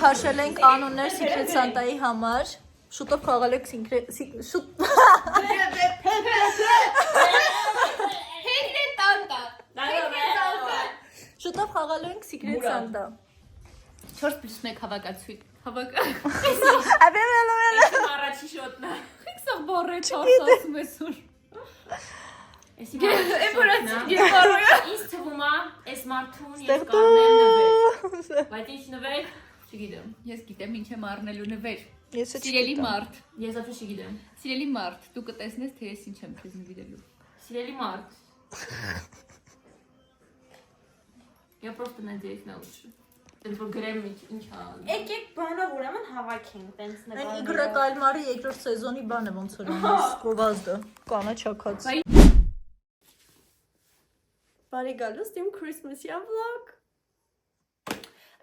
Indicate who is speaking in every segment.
Speaker 1: քաշել ենք անուններ Secret Santa-ի համար։ Շուտով խաղալ եք Շուտով խաղալու ենք Secret Santa։
Speaker 2: 4+1 հավաքացույց։ Առաջի շոտնա։ Խիքսով բորը 4 ասում ես ուր։ Ինձ թվում է, այս մարդուն ես կարնեմ նվեր։ Բայց ինչ նվեր, չգիտեմ։ Ես գիտեմ ինչ եմ առնելու նվեր։ Սիրելի մարդ։ Ես ապա չգիտեմ։ Սիրելի մարդ, դու կտեսնես, թե ես ինչ եմ քեզ նվիրելու։ Սիրելի մարդ։ Я просто надеюсь на лучшее. Դենց որ գրեմ ինչ ան։
Speaker 3: Եկեք բանով ուրեմն հավաքենք, տենց
Speaker 1: նկարները։ Այն Իգրե Կալմարի երկրորդ սեզոնի բանը ոնց որ գովազդը, կանաչակած։
Speaker 4: Բարի գալուստ իմ Christmas-յան vlog։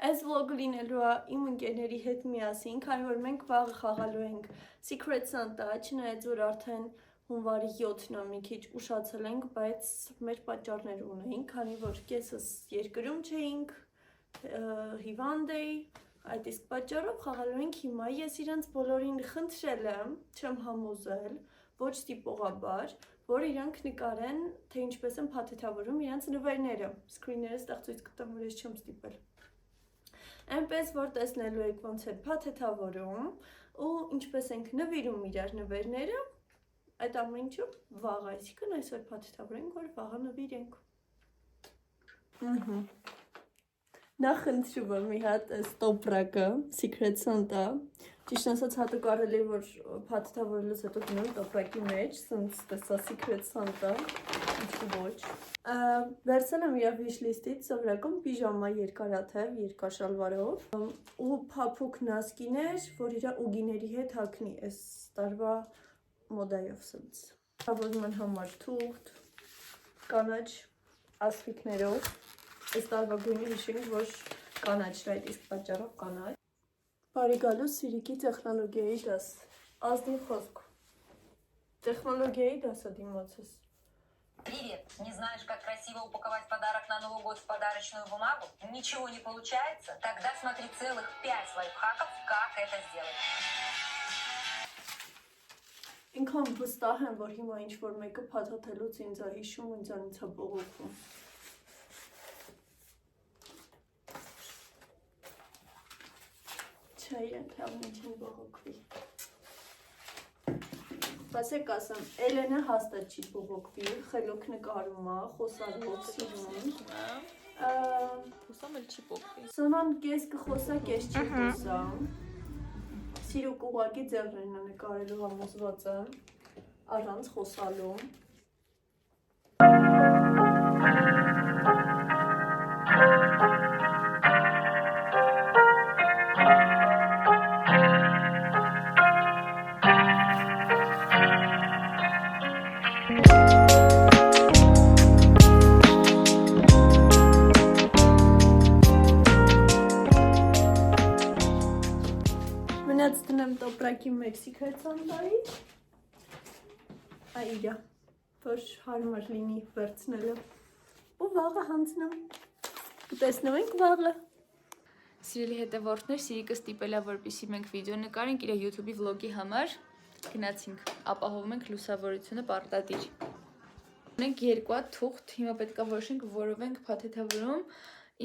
Speaker 4: Այս vlog-ը լինելու է իմ ընկերների հետ միասին, քանի որ մենք վաղը խաղալու ենք Secret Santa, չնայած որ արդեն հունվարի 7-ն է մի քիչ ուշացել ենք, բայց մեր պատճառներ ունեինք, քանի որ կեսս երկրում չէինք, հիվանդ էի, այդ իսկ պատճառով խաղալու ենք հիմա։ Ես իրանց բոլորին խնդրել եմ, չեմ համոզել, ոչ ստիպողաբար, որ իրանք նկարեն, թե ինչպես են փաթեթավորում իրանց նվերները։ Սկրինները ստեղ ցույց կտամ, որ ես չեմ ստիպել։ Այնպես որ տեսնելու եք ոնց է փաթեթավորում ու ինչպես ենք նվիրում իրար նվերները, այդ ամեն ինչը վաղ, այսինքն այսօր փաթեթավորենք, որ վաղը նվիրենք։ Նախ խնդրում եմ մի հատ ստոպրակը, Secret Santa, ճիշտ ասած հատուկ առել եմ, որ փաթեթավորելուց հետո գնում տոպրակի մեջ, սենց տեսա Secret Santa, ինչու ոչ։ Վերցել եմ իր wish list-ից սովորական պիժամա երկարաթև, երկար շալվարով ու փափուկ նասկիներ, որ իր ուգիների հետ հագնի, այս տարվա մոդայով սենց։ Հավոզման համար թուղթ, կանաչ ասպիկներով, այս տարվա գույնի հիշենք, որ կանաչն այդ իսկ պատճառով կանաչ։ Բարի գալուս Սիրիկի տեխնոլոգիայի դաս, ազնիվ խոսք, տեխնոլոգիայի դասը դիմացես։
Speaker 5: Привет! Не знаешь, как красиво упаковать подарок на Новый год в подарочную бумагу? Ничего не получается? Тогда смотри целых 5 лайфхаков, как это сделать.
Speaker 4: Ինքան վստահ եմ, որ հիմա ինչ-որ մեկը փաթաթելուց ինձ է հիշում ու ինձանից է բողոքում։ Չէ, իրենք լավն չեն բողոքվի։ Բասեք ասեմ, Էլենը հաստատ չի բողոքվի, խելոք նկարում է, խոսալով սիրում։
Speaker 2: Խոսամ էլ չի փոխվի։
Speaker 4: Սոնան կես կխոսա, կես չի խոսա։ Սիրուկ ուղակի ձեռներն է նկարելու համոզված եմ, առանց խոսալու։ Մնաց տնեմ տոպրակի մեջ Secret Santa-ի, այրյա, որ հարմար լինի վերցնելը, ու վաղը հանցնեմ, կտեսնեմ ենք վաղը։
Speaker 2: Սիրելի հետևորդներ, Սիրիկը ստիպել է, որպեսզի մենք վիդեո նկարենք իր YouTube-ի վլոգի համար, գնացինք, ապահովում ենք լուսավորությունը պարտադիր։ Ունենք երկու հատ թուղթ, հիմա պետք է որոշենք, որով ենք փաթեթավորում,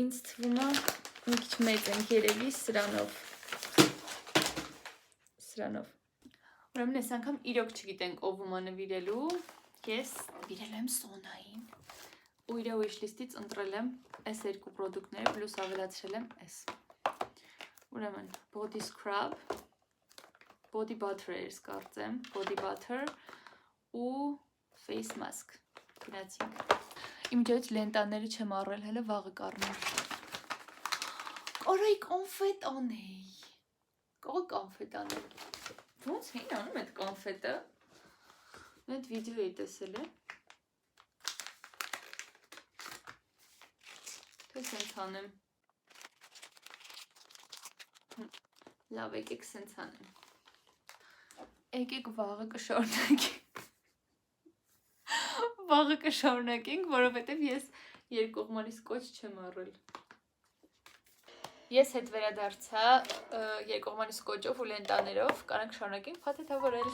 Speaker 2: ինձ թվում է մի քիչ մեծ ենք երևի սրանով։ Ուրեմն այս անգամ իրոք չգիտենք ով ում նվիրելու, ես նվիրել եմ Սոնային ու իր wish list-ից ընտրել եմ այս երկու պրոդուկտները, պլյուս ավելացրել եմ այս։ Ուրեմն body scrub, body butter էր կարծեմ, body butter ու face mask։ Գնացինք։ Իմ ջոց լենտաները չեմ առել, հələ վաղը կառնեմ։ Կարոյ կոնֆետ անեի։ Կողը կոնֆետ անել։ Ոնց հին անում այդ կոնֆետը։ Այդ վիդեոյի տեսել է։ Թե սենց անեմ։ Լավ, եկեք սենց անեմ։ Եկեք վաղը կշարունակենք։ Վաղը կշարունակենք, որովհետև ես երկկողմանից կոչ չեմ առել։ Ես հետ վերադարձա երկկողմանի սկոճով ու լենտաներով, կարանք շարունակենք փաթեթավորել։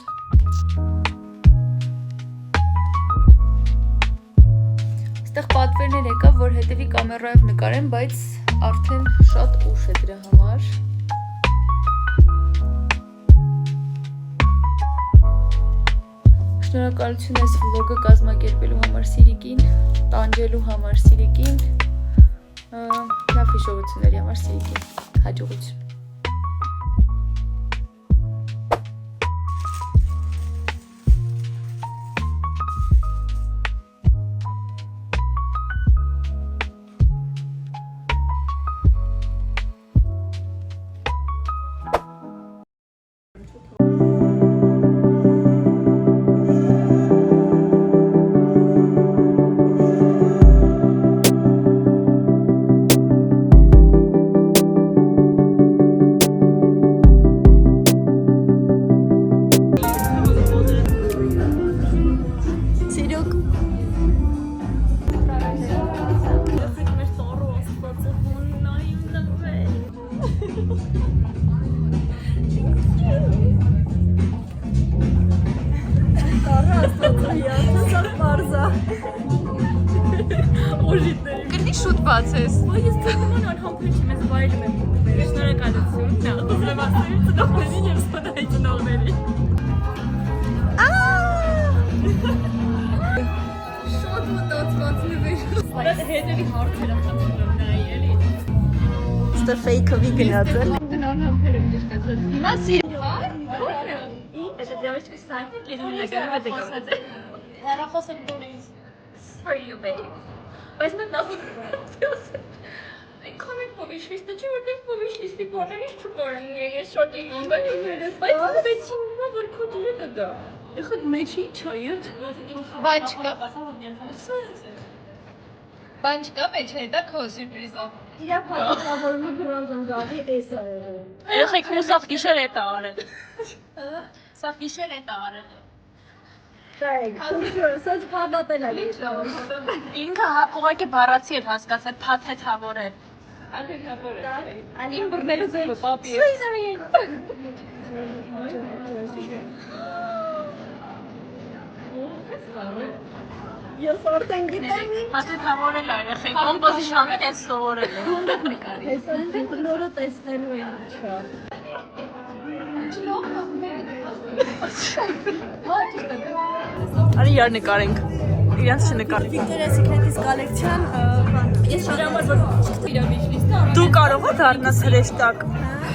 Speaker 2: Այստեղ պատվերներ եկավ, որ հետևի կամերայով նկարեմ, բայց արդեն շատ ուշ է դրա համար։ Շնորհակալություն այս վլոգը կազմակերպելու համար Սիրիկին, տանջելու համար Սիրիկին, լավ հիշողությունների համար Սիրիկին, հաջողություն։ Կրնի շուտ բացես։
Speaker 4: Ես ծնվում եմ համբույր չեմ, ես վայելում եմ ուղղվել։ Շնորհակալություն։ Նա ուզում ասել ծնողներին եւ սպանայի ծնողներին։ Շատ մտածված նվեր։ Բայց հետևի հարցերը խնդրում նայի էլի։
Speaker 1: Ստե ֆեյքովի գնաց է։
Speaker 4: Տնան համբերում դժկացած։ Հիմա սիրո։ It's a девочка станет, или не говорю, это говорит. Հեռախոս եմ տոնից։ For you, babe. Բայց մտնավոր այնքան եք փովիշլիստը չի, որտեղ փովիշլիստի բաներից չկորեն, ես շատ իմ բերես, բայց բեցին նա, որ քո դիրը դա։ Ეხդ մեջի չայդ։
Speaker 2: Բան չկա մեջ հետա քո սյուրպրիզով։
Speaker 4: Իրա փոխավորումը դրանց գալի էս է։
Speaker 3: Երեխեք մուսավ գիշեր է տարել։ Սա գիշեր է տարել։
Speaker 4: Սա փաթաթել է։
Speaker 3: Ինքը ուղղակի բառացի էր հասկացել փաթեթավորել։
Speaker 4: Ալին բռնելու ձևը պապի։ Ես արդեն գիտեմ։
Speaker 3: Փաթեթավորել է երեխեք կոմպոզիցիոնը դες սովորել է։
Speaker 4: Հեսա նորը տեսնելու եմ չա։
Speaker 1: Արի իրար նկարենք։ Իրանց չնկարենք։
Speaker 4: Victoria's Secret-ից կոլեկցիան ես շատ համար որ
Speaker 1: Դու կարող ես դառնաս հրեշտակ։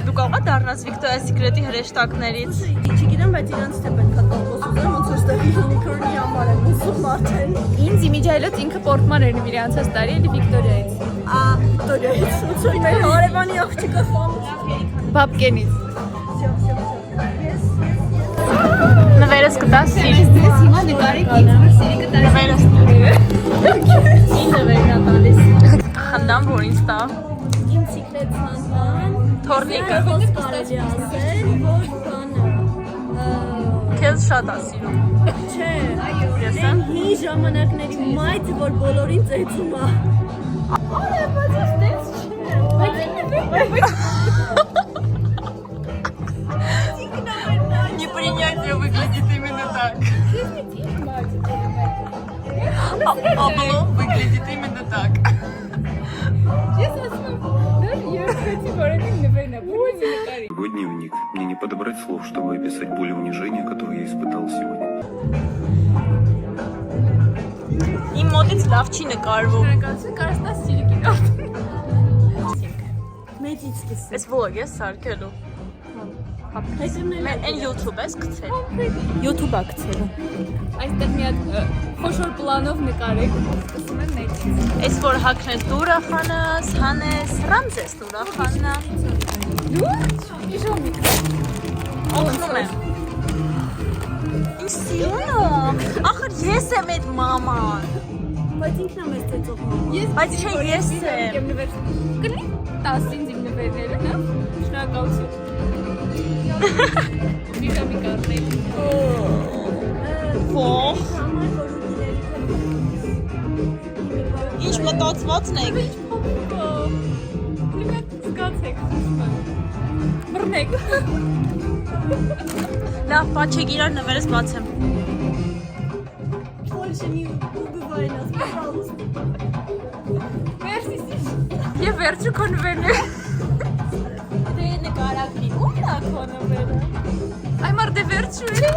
Speaker 1: Դու կարող ես դառնաս Victoria's Secret-ի հրեշտակներից։
Speaker 4: չգիտեմ, բայց իրանց թե պետք է տոկոս ուզեմ, ոնց որ ստեղ unicorn-ի համար եմ ուզում արդեն։
Speaker 2: Ինձ իմիջայլոց ինքը պորտման էր իրանցած տարի էլի Վիկտորիայից։
Speaker 4: Victoria's, ոնց որ մեր հարևանի աղջիկը
Speaker 2: Բաբկենից։
Speaker 1: Նվերս կտաս Սիրի։
Speaker 2: Ես հիմա նկարեք ինձ որ Սիրիկը տարի։
Speaker 4: ինձ վերնա տալիս։
Speaker 1: Խնդամ որ ինձ տա։
Speaker 4: Իմ Secret Santa-ն
Speaker 1: Թորնիկը
Speaker 4: ոնց կարելի ասել, որ բանը
Speaker 1: քեզ շատ է սիրում։
Speaker 4: չէ,
Speaker 1: Ես
Speaker 4: այն հին ժամանակների մայթը, որ բոլորին ծեծում է։ Արա, բայց ես տես չէ։ Բայց
Speaker 1: Не принятие выглядит именно так. Облом выглядит именно так.
Speaker 6: Его дневник. Мне не подобрать слов, чтобы описать боль и унижение, которое я испытал сегодня.
Speaker 1: Իմ մոտից լավ չի նկարվում։
Speaker 2: Շնորհակալություն կարասնա Սիրիկին։
Speaker 4: մեջից սկսեմ։
Speaker 1: Այս vlog է սարքելու։ Մենք այն YouTube ես գցել։ YouTube-ա գցել։
Speaker 2: Այստեղ մի հատ խոշոր պլանով նկարեք։ Սկսում եմ մեջից։
Speaker 1: Այս որ հակնես դուրա խանաս, հանես, Ռամզես դուրա խանա։
Speaker 2: Դու իժոմիկ։
Speaker 1: Օգնում եմ։ Ինչ սիրուն։ Ախր ես եմ այդ մաման։
Speaker 4: Բայց ինքն է մեզ ծեծող մամա։
Speaker 1: Բայց չէ ես եմ։
Speaker 2: Կլի 10 ինձ իմ նվերները, հա։ Շնորհակալություն։ Իժոմիկ առնել։
Speaker 1: Ոխ։ Ինչ մտածվածն եք։
Speaker 2: Բռնեք։
Speaker 1: Լավ, պատչեք իրար նվերս բացեմ։
Speaker 4: Больше не убивай нас, пожалуйста.
Speaker 2: Եվ վերջը քո նվերն է։
Speaker 1: Դե նկարագրի, ո՞ւմ է քո նվերը։
Speaker 2: Այ մարդը վերջը է։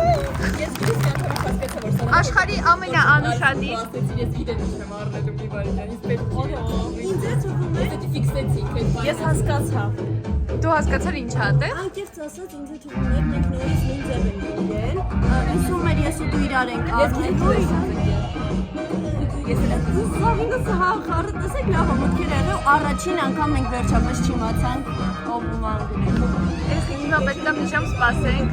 Speaker 2: Աշխարհի ամենաանուշադիր։
Speaker 1: Ես հասկացա։
Speaker 2: Դու հասկացար ինչ ա դե։
Speaker 4: Անկեղծ ասած ինձ է թվում էր մենք նորից նույն ձև ենք իրեն։ Հուսում էր ես ու դու իրար ենք առնել։ Զավինը խառը տեսեք լավ մտքեր եղել առաջին անգամ մենք վերջապես չիմացանք ով ու մանգուն է։
Speaker 2: Ես հիմա պետք է մի ժամ սպասենք։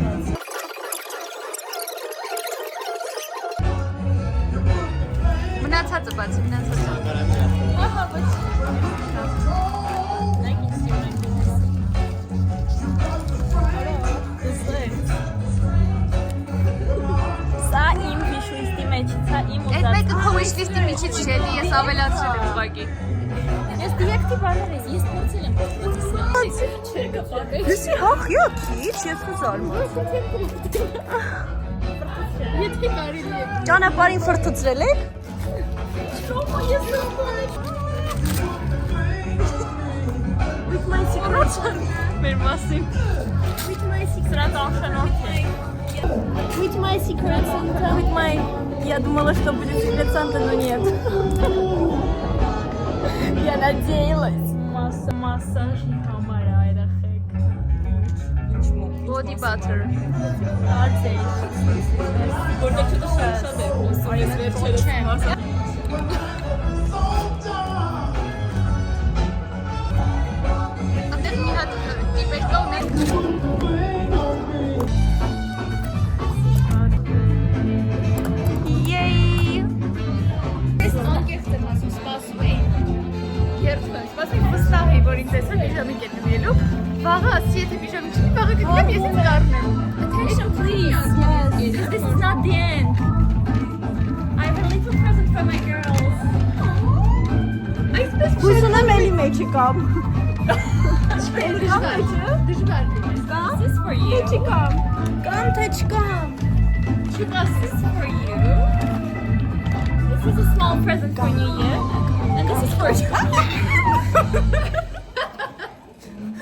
Speaker 2: Մնացածը բացի, մնացածը։ Ահա, բացի։
Speaker 1: Սա իմ հիշույթի մեջից է, իմ
Speaker 2: Այդ մեկը քո wish-list-ի միջից չէ, ես ավելացրել եմ ուղղակի։
Speaker 1: Ես դիրեկտի բաներ եմ, ես փորձել եմ պրոցեսը։ Լսի, հա, քիչ, ես խզարում։
Speaker 2: Եթե կարելի է։
Speaker 1: Ճանապարհին ֆրթուցրել եք։
Speaker 4: With my secret.
Speaker 2: Մեր մասին։
Speaker 4: With my secret. With my secret Santa. With my... Я думала, что будет секрет Санта, но нет. Я надеялась.
Speaker 1: Մասաժի համար այրախեք։
Speaker 2: Body butter։
Speaker 1: Արցեի։
Speaker 2: Որտեղ շատ է, ես վերջերս մասը։ Այնտեղ մի հատ դիպերկա ունենք։ Եյ։ Ես անկեղծ եմ ասում, սպասում էի։ Երբեք սպասում եմ վստահ էի, որ ինձ տեսա պիժամի կեննելու։ Վաղը ասի, եթե պիժամի չունի, վաղը կգնամ, ես ինձ կառնեմ։
Speaker 1: Attention, please. Yes. This is not the end. I have a little present for my girls.
Speaker 2: Այսպես
Speaker 4: Հույսում եմ էլի մեջը կամ։
Speaker 2: դժվար։ Դժվար։
Speaker 1: This is for you.
Speaker 4: Մեջը կամ։ Կամ թե չկամ։
Speaker 1: Chivas, this is for you. This is a small present for New Year. And this is for you.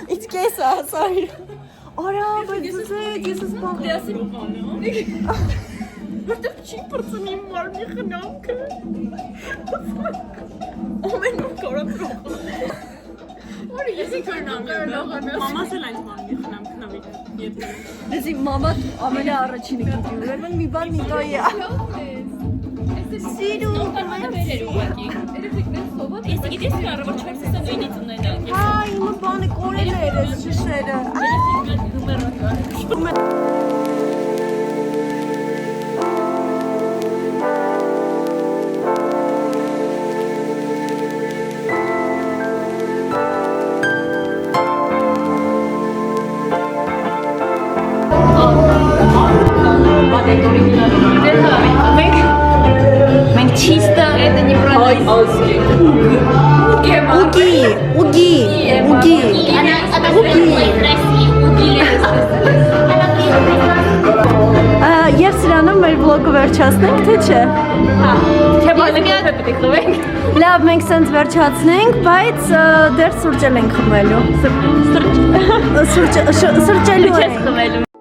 Speaker 4: It's կեսա, sorry։ Արա, բայց դու ես սպանք։ Որտեղ չի պրծում իմ մարմնի խնամքը։ Ամենում կարա պրոխ։
Speaker 2: Որը ես ինքնամ եմ։
Speaker 3: Մամաս էլ այնց մարմնի խնամքն ավելի։
Speaker 4: Դեսի մամա ամենա առաջինը գիտի, ուրեմն մի բան մի տոյի։ Սիրու։
Speaker 1: Ես գիտես որ առավոտ 4-ից նույնից ունենալ։
Speaker 4: Հա, իմը բանը կորել է ես շշերը։
Speaker 2: Մենք чисто это не про
Speaker 4: Уги. Եվ սրանում մեր վլոգը վերջացնենք, թե չէ։
Speaker 1: Չէ, բանը պետք է խմենք։
Speaker 4: Լավ, մենք սենց վերջացնենք, բայց դեռ սուրճել ենք խմելու։ Սուրճելու ենք։
Speaker 1: Խմելու։